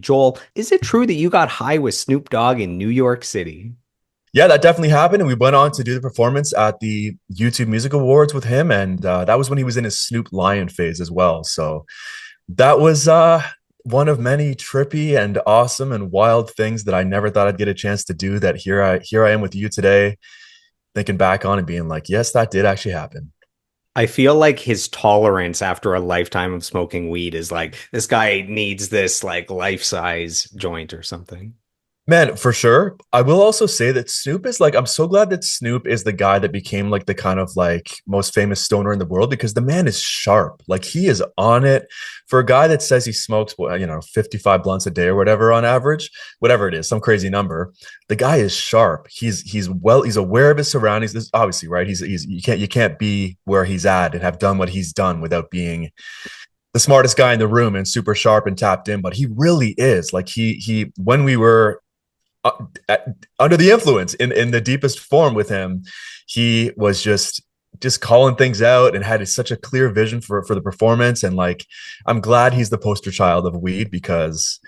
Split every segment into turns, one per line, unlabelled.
Joel, is it true that you got high with Snoop Dogg in New York City?
Yeah, that definitely happened. And we went on to do the performance at the YouTube Music Awards with him. And that was when he was in his Snoop Lion phase as well. So that was one of many trippy and awesome and wild things that I never thought I'd get a chance to do. That here I am with you today, thinking back on and being like, yes, that did actually happen.
I feel like his tolerance after a lifetime of smoking weed is like, this guy needs this like life-size joint or something.
Man, for sure. I will also say that Snoop is like, I'm so glad that Snoop is the guy that became like the kind of like most famous stoner in the world because the man is sharp. Like he is on it. For a guy that says he smokes, 55 blunts a day or whatever on average, whatever it is, some crazy number. The guy is sharp. He's aware of his surroundings. This obviously, right? He's you can't be where he's at and have done what he's done without being the smartest guy in the room and super sharp and tapped in, but he really is. Like he when we were uh, under the influence in the deepest form with him, he was just calling things out and had such a clear vision for the performance. And like, I'm glad he's the poster child of weed because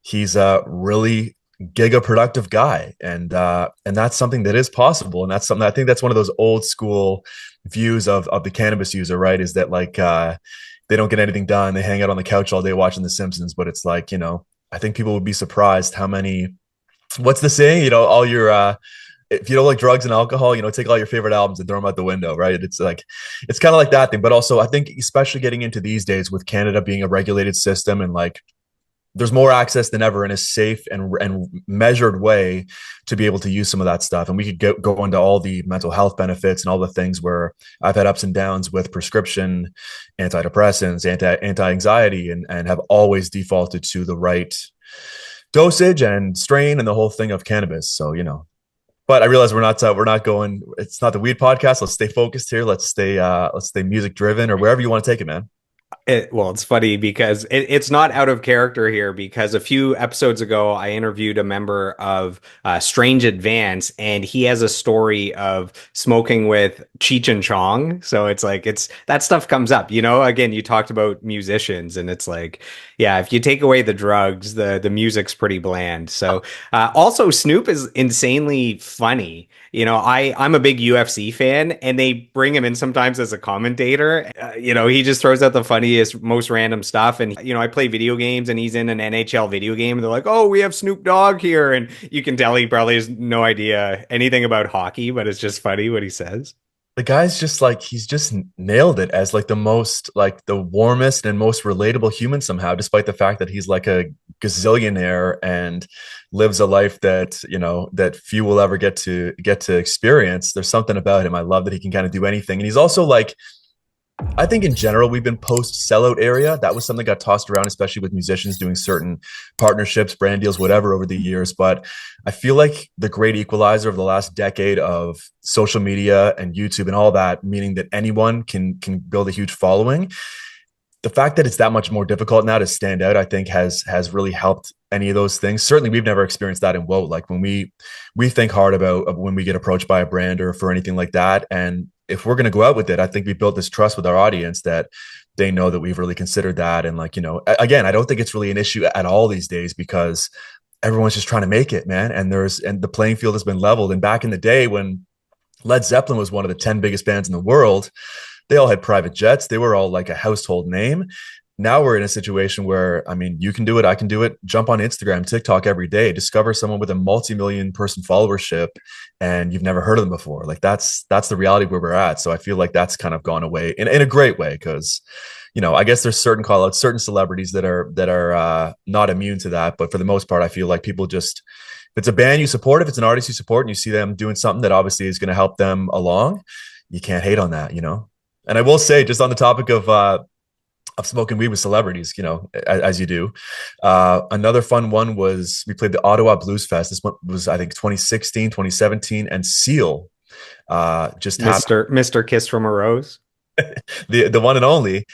he's a really giga productive guy, and that's something that is possible, and that's something I think that's one of those old school views of the cannabis user, right? Is that like they don't get anything done, they hang out on the couch all day watching The Simpsons, but it's like, I think people would be surprised how many, what's the saying? All your if you don't like drugs and alcohol, take all your favorite albums and throw them out the window, right? It's like it's kind of like that thing. But also I think especially getting into these days with Canada being a regulated system and like there's more access than ever in a safe and measured way to be able to use some of that stuff. And we could go into all the mental health benefits and all the things where I've had ups and downs with prescription antidepressants, anti-anxiety, and have always defaulted to the right dosage and strain and the whole thing of cannabis. So, but I realize we're not going, it's not the weed podcast. Let's stay focused here. Let's stay music driven or wherever you want to take it, man.
Well, it's funny because it's not out of character here because a few episodes ago I interviewed a member of Strange Advance and he has a story of smoking with Cheech and Chong. So it's like it's that stuff comes up, Again, you talked about musicians and it's like, yeah, if you take away the drugs, the music's pretty bland. So also Snoop is insanely funny. I'm a big UFC fan and they bring him in sometimes as a commentator. He just throws out the funniest, most random stuff. And, I play video games and he's in an NHL video game and they're like, oh, we have Snoop Dogg here. And you can tell he probably has no idea anything about hockey, but it's just funny what he says.
The guy's just like he's just nailed it as like the warmest and most relatable human somehow, despite the fact that he's like a gazillionaire and lives a life that few will ever get to experience. There's something about him. I love that he can kind of do anything. And he's also like, I think in general, we've been post sellout area. That was something that got tossed around, especially with musicians doing certain partnerships, brand deals, whatever over the years. But I feel like the great equalizer of the last decade of social media and YouTube and all that, meaning that anyone can build a huge following. The fact that it's that much more difficult now to stand out, I think has really helped any of those things. Certainly, we've never experienced that in WOA. Like when we think hard about when we get approached by a brand or for anything like that, and if we're going to go out with it, I think we built this trust with our audience that they know that we've really considered that. And like, again, I don't think it's really an issue at all these days because everyone's just trying to make it, man. And the playing field has been leveled. And back in the day when Led Zeppelin was one of the 10 biggest bands in the world, they all had private jets. They were all like a household name. Now we're in a situation where, I mean, you can do it, I can do it. Jump on Instagram, TikTok every day, discover someone with a multi-million person followership and you've never heard of them before. Like that's the reality where we're at. So I feel like that's kind of gone away in a great way because, I guess there's certain call outs, certain celebrities that are not immune to that. But for the most part, I feel like people just, if it's a band you support, if it's an artist you support and you see them doing something that obviously is going to help them along, you can't hate on that. And I will say, just on the topic of smoking weed with celebrities, as you do. Another fun one was we played the Ottawa Blues Fest. This one was, I think, 2016, 2017, and Seal just happened.
Mr. Kiss from a Rose.
The one and only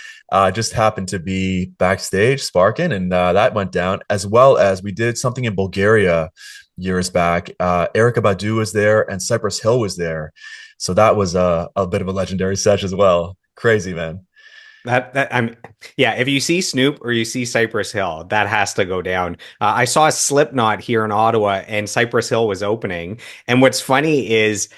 just happened to be backstage sparking, and that went down. As well as we did something in Bulgaria years back. Erica Badu was there, and Cypress Hill was there. So that was a bit of a legendary sesh as well. Crazy, man.
That I'm yeah, if you see Snoop or you see Cypress Hill, that has to go down. I saw Slipknot here in Ottawa and Cypress Hill was opening. And what's funny is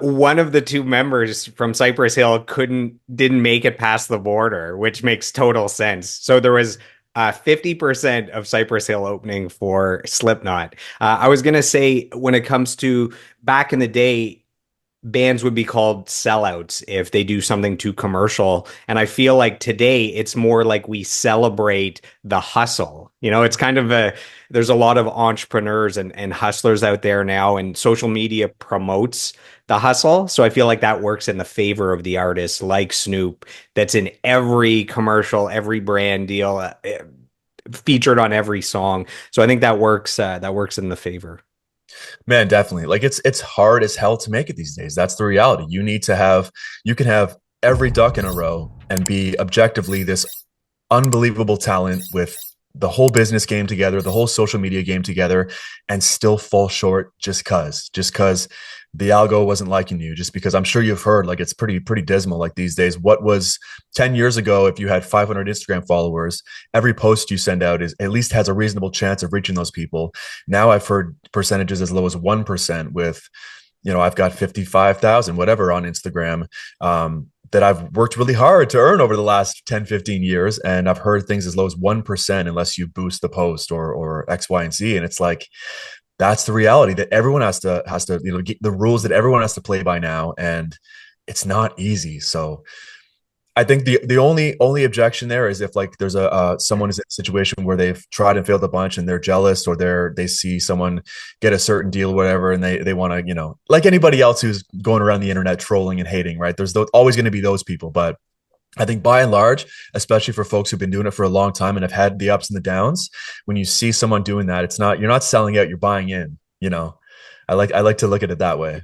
one of the two members from Cypress Hill didn't make it past the border, which makes total sense. So there was 50% of Cypress Hill opening for Slipknot. I was gonna say when it comes to back in the day, bands would be called sellouts if they do something too commercial. And I feel like today it's more like we celebrate the hustle. It's kind of there's a lot of entrepreneurs and hustlers out there now, and social media promotes the hustle. So I feel like that works in the favor of the artists like Snoop, that's in every commercial, every brand deal, featured on every song. So I think that works in the favor.
Man, definitely. Like it's hard as hell to make it these days. That's the reality. You can have every duck in a row and be objectively this unbelievable talent with the whole business game together, the whole social media game together, and still fall short just cause the algo wasn't liking you, just because I'm sure you've heard like it's pretty dismal like these days. What was 10 years ago, if you had 500 Instagram followers, every post you send out is at least has a reasonable chance of reaching those people. Now I've heard percentages as low as 1% with, I've got 55,000 whatever on Instagram. That I've worked really hard to earn over the last 10, 15 years. And I've heard things as low as 1% unless you boost the post or X, Y, and Z. And it's like, that's the reality that everyone has to, get the rules that everyone has to play by now. And it's not easy. So I think the only objection there is if like there's a someone is in a situation where they've tried and failed a bunch and they're jealous, or they see someone get a certain deal or whatever, and they want to, like anybody else who's going around the internet trolling and hating, right? There's always going to be those people. But I think by and large, especially for folks who've been doing it for a long time and have had the ups and the downs, when you see someone doing that, you're not selling out, you're buying in. I like to look at it that way.